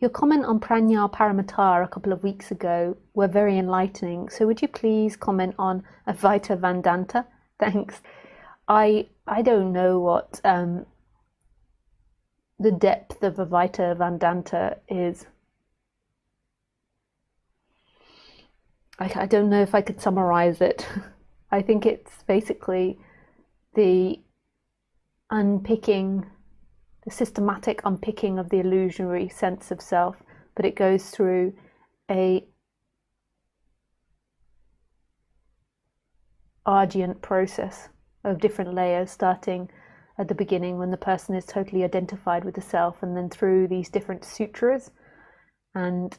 Your comment on Prajna Paramatar a couple of weeks ago were very enlightening. So would you please comment on Advaita Vedanta? Thanks. I don't know what the depth of Advaita Vedanta is. I don't know if I could summarize it. I think it's basically the unpicking, the systematic unpicking of the illusory sense of self, but it goes through a arduous process of different layers, starting at the beginning when the person is totally identified with the self, and then through these different sutras, and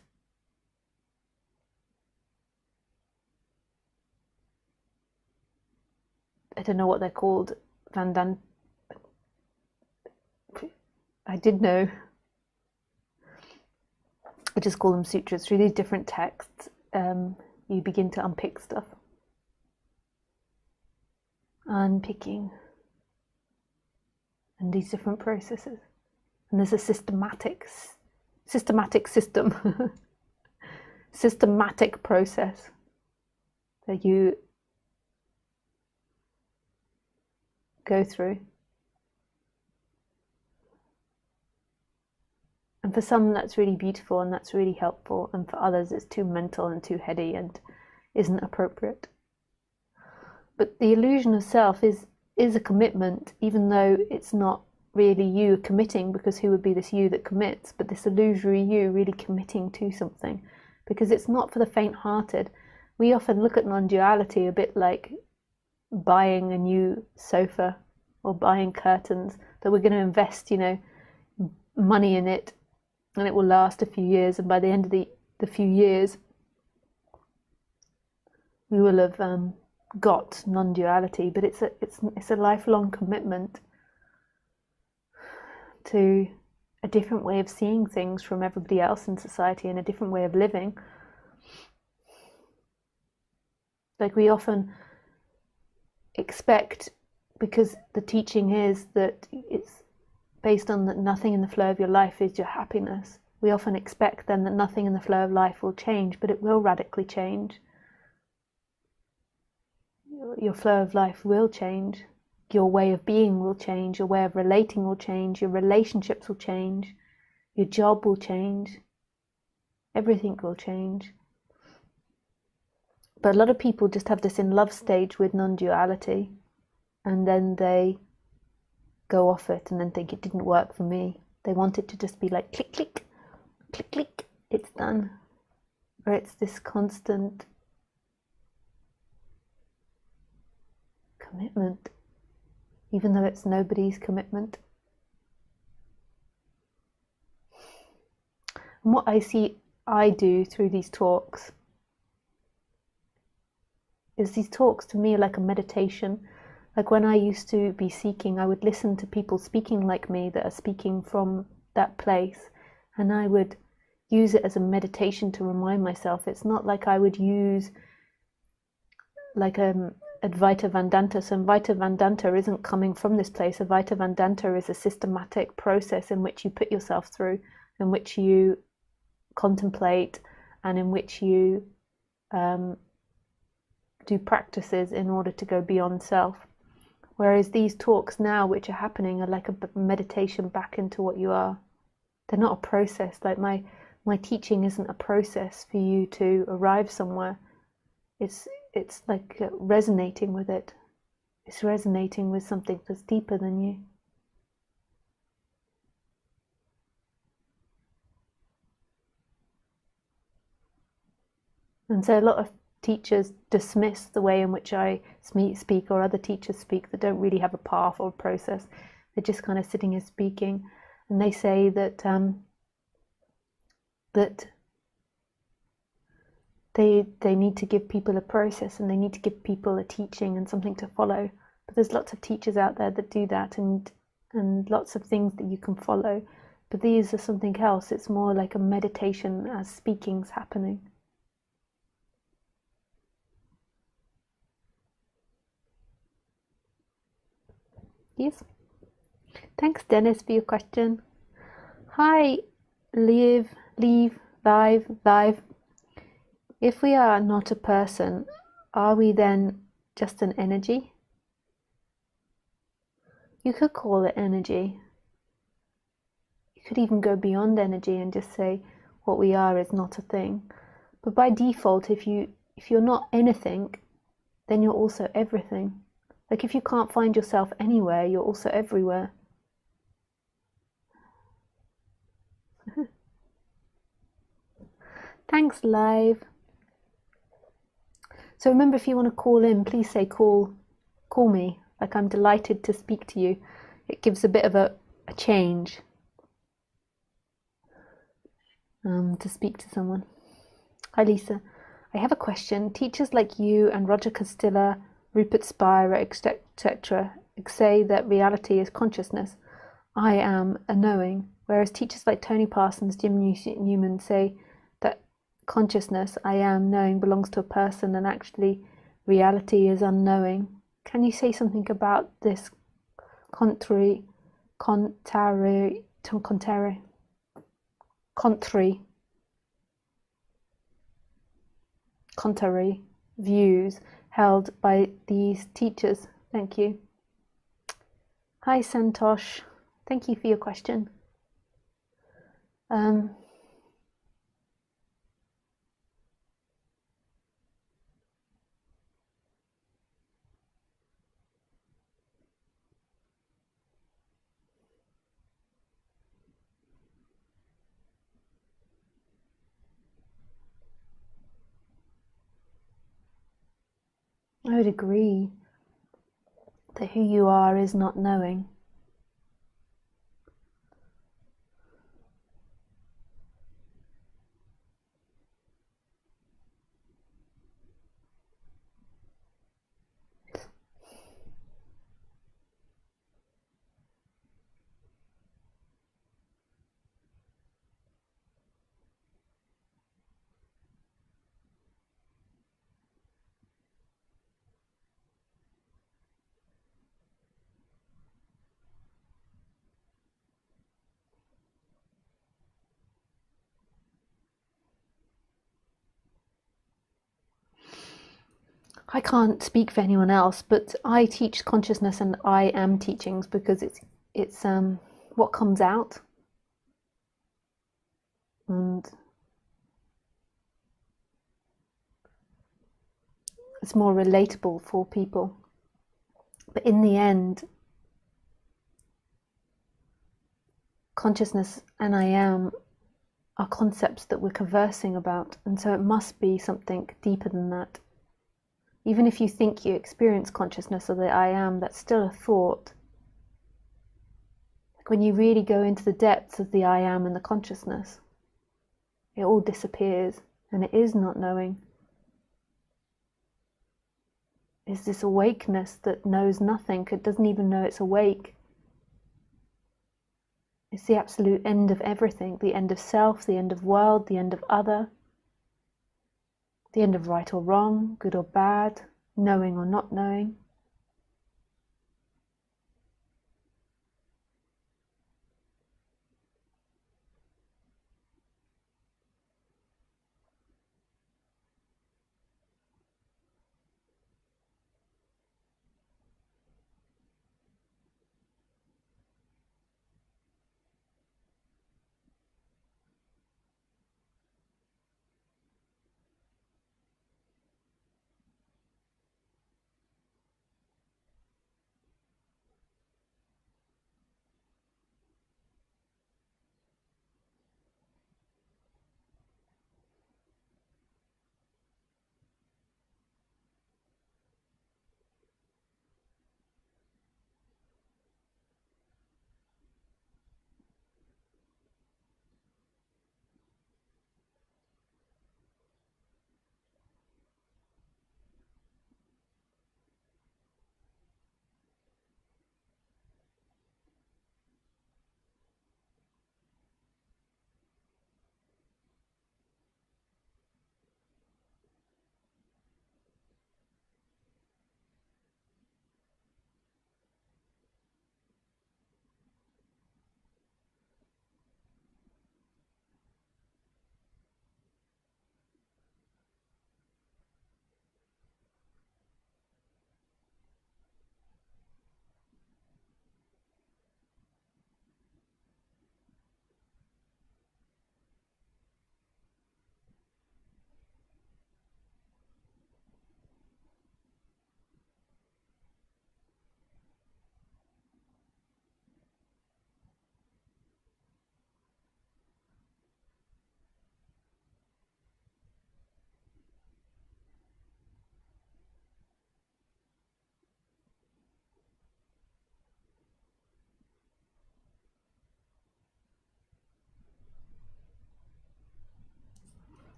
I don't know what they're called, Vandant. I did know. I just call them sutras. Through these different texts, you begin to unpick stuff. Unpicking. And these different processes. And there's a systematic system, systematic process that you go through. And for some that's really beautiful and that's really helpful, and for others it's too mental and too heady and isn't appropriate. But the illusion of self is a commitment, even though it's not really you committing, because who would be this you that commits, but this illusory you really committing to something, because it's not for the faint-hearted. We often look at non-duality a bit like buying a new sofa or buying curtains, that we're going to invest, money in it, and it will last a few years, and by the end of the few years we will have got non-duality. But it's a lifelong commitment to a different way of seeing things from everybody else in society, and a different way of living. Like we often expect, because the teaching is that it's based on that nothing in the flow of your life is your happiness, we often expect then that nothing in the flow of life will change, but it will radically change. Your flow of life will change. Your way of being will change. Your way of relating will change. Your relationships will change. Your job will change. Everything will change. But a lot of people just have this in love stage with non-duality, and then they go off it and then think it didn't work for me. They want it to just be like click, click, click, click, it's done. Or it's this constant commitment, even though it's nobody's commitment. And what I do through these talks is these talks to me are like a meditation. Like when I used to be seeking, I would listen to people speaking like me that are speaking from that place, and I would use it as a meditation to remind myself. It's not like I would use like Advaita Vedanta. So Advaita Vedanta isn't coming from this place. Advaita Vedanta is a systematic process in which you put yourself through, in which you contemplate, and in which you do practices in order to go beyond self. Whereas these talks now which are happening are like a meditation back into what you are. They're not a process. Like my teaching isn't a process for you to arrive somewhere. It's like resonating with it. It's resonating with something that's deeper than you. And so a lot of teachers dismiss the way in which I speak, or other teachers speak, that don't really have a path or a process. They're just kind of sitting and speaking, and they say that that they need to give people a process, and they need to give people a teaching and something to follow. But there's lots of teachers out there that do that, and lots of things that you can follow. But these are something else. It's more like a meditation as speaking's happening. Yes. Thanks, Dennis, for your question. Hi, Liv live. If we are not a person, are we then just an energy? You could call it energy. You could even go beyond energy and just say what we are is not a thing. But by default, if you're not anything, then you're also everything. Like if you can't find yourself anywhere, you're also everywhere. Thanks, live. So remember, if you want to call in, please say call me. Like I'm delighted to speak to you. It gives a bit of a change to speak to someone. Hi, Lisa. I have a question. Teachers like you and Roger Castilla, Rupert Spira, etc., say that reality is consciousness. I am a knowing. Whereas teachers like Tony Parsons, Jim Newman say that consciousness, I am knowing, belongs to a person, and actually reality is unknowing. Can you say something about this contrary views held by these teachers? Thank you. Hi, Santosh. Thank you for your question. I would agree that who you are is not knowing. I can't speak for anyone else, but I teach consciousness and I am teachings because it's what comes out, and it's more relatable for people. But in the end, consciousness and I am are concepts that we're conversing about, and so it must be something deeper than that. Even if you think you experience consciousness or the I am, that's still a thought. Like when you really go into the depths of the I am and the consciousness, it all disappears, and it is not knowing. It's this awakeness that knows nothing. It doesn't even know it's awake. It's the absolute end of everything, the end of self, the end of world, the end of other, the end of right or wrong, good or bad, knowing or not knowing.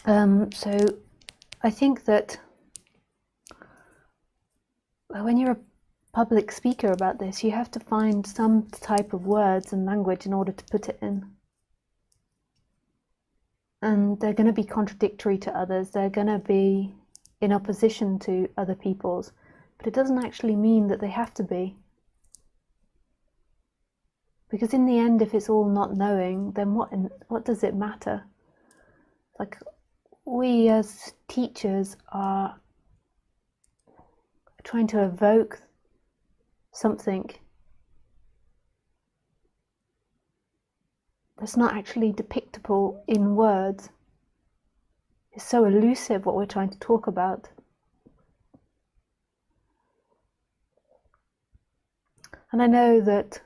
So I think that when you're a public speaker about this, you have to find some type of words and language in order to put it in. And they're going to be contradictory to others. They're going to be in opposition to other people's. But it doesn't actually mean that they have to be. Because in the end, if it's all not knowing, then what does it matter? Like, we as teachers are trying to evoke something that's not actually depictable in words. It's so elusive what we're trying to talk about. And I know that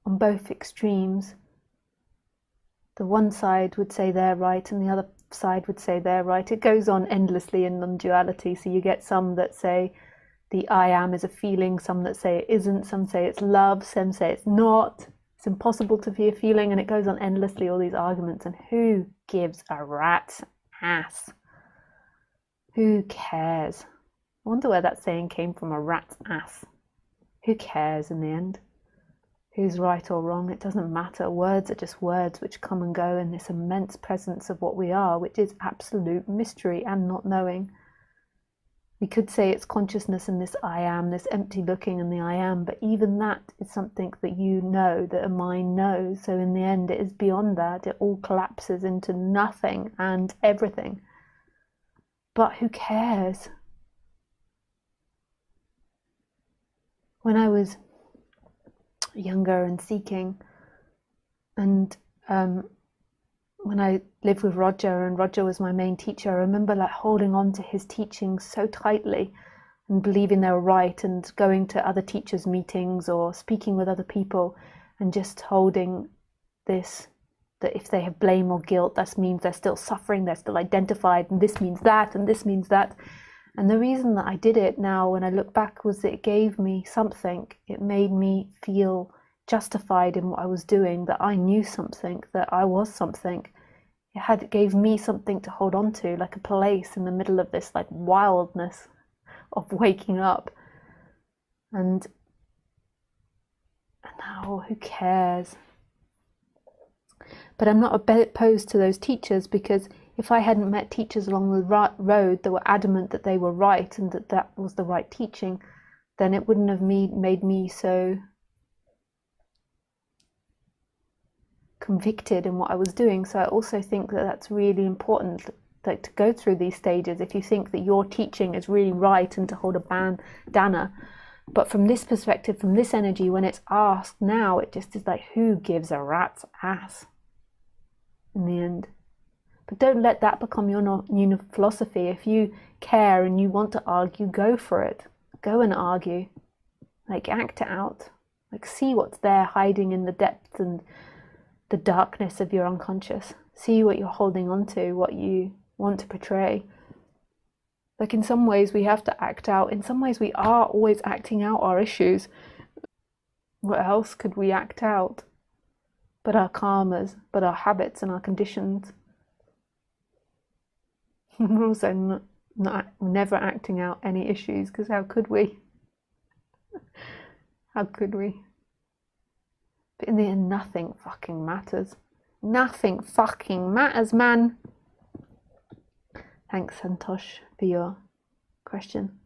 on both extremes, the one side would say they're right and the other side would say they're right. It goes on endlessly in non-duality. So you get some that say the I am is a feeling, some that say it isn't, some say it's love, some say it's not. It's impossible to be a feeling, and it goes on endlessly, all these arguments. And who gives a rat's ass? Who cares? I wonder where that saying came from, a rat's ass. Who cares in the end? Who's right or wrong? It doesn't matter. Words are just words which come and go in this immense presence of what we are, which is absolute mystery and not knowing. We could say it's consciousness and this I am, this empty looking and the I am, but even that is something that you know, that a mind knows. So in the end, it is beyond that. It all collapses into nothing and everything. But who cares? When I was younger and seeking, and when I lived with Roger, and Roger was my main teacher, I remember like holding on to his teachings so tightly and believing they were right, and going to other teachers' meetings or speaking with other people and just holding this, that if they have blame or guilt, that means they're still suffering, they're still identified, and this means that, and this means that. And the reason that I did it now when I look back was that it gave me something. It made me feel justified in what I was doing, that I knew something, that I was something. It gave me something to hold on to, like a place in the middle of this like wildness of waking up. And now who cares? But I'm not opposed to those teachers, because if I hadn't met teachers along the road that were adamant that they were right and that that was the right teaching, then it wouldn't have made me so convicted in what I was doing. So I also think that that's really important, like to go through these stages. If you think that your teaching is really right and to hold a bandana, but from this perspective, from this energy, when it's asked now, it just is like, who gives a rat's ass in the end? But don't let that become your new philosophy. If you care and you want to argue, go for it. Go and argue. Like, act it out. Like, see what's there hiding in the depths and the darkness of your unconscious. See what you're holding on to, what you want to portray. Like, in some ways we have to act out. In some ways we are always acting out our issues. What else could we act out but our karmas, but our habits and our conditions? We're also never acting out any issues, because how could we? How could we? But in the end, nothing fucking matters. Nothing fucking matters, man. Thanks, Santosh, for your question.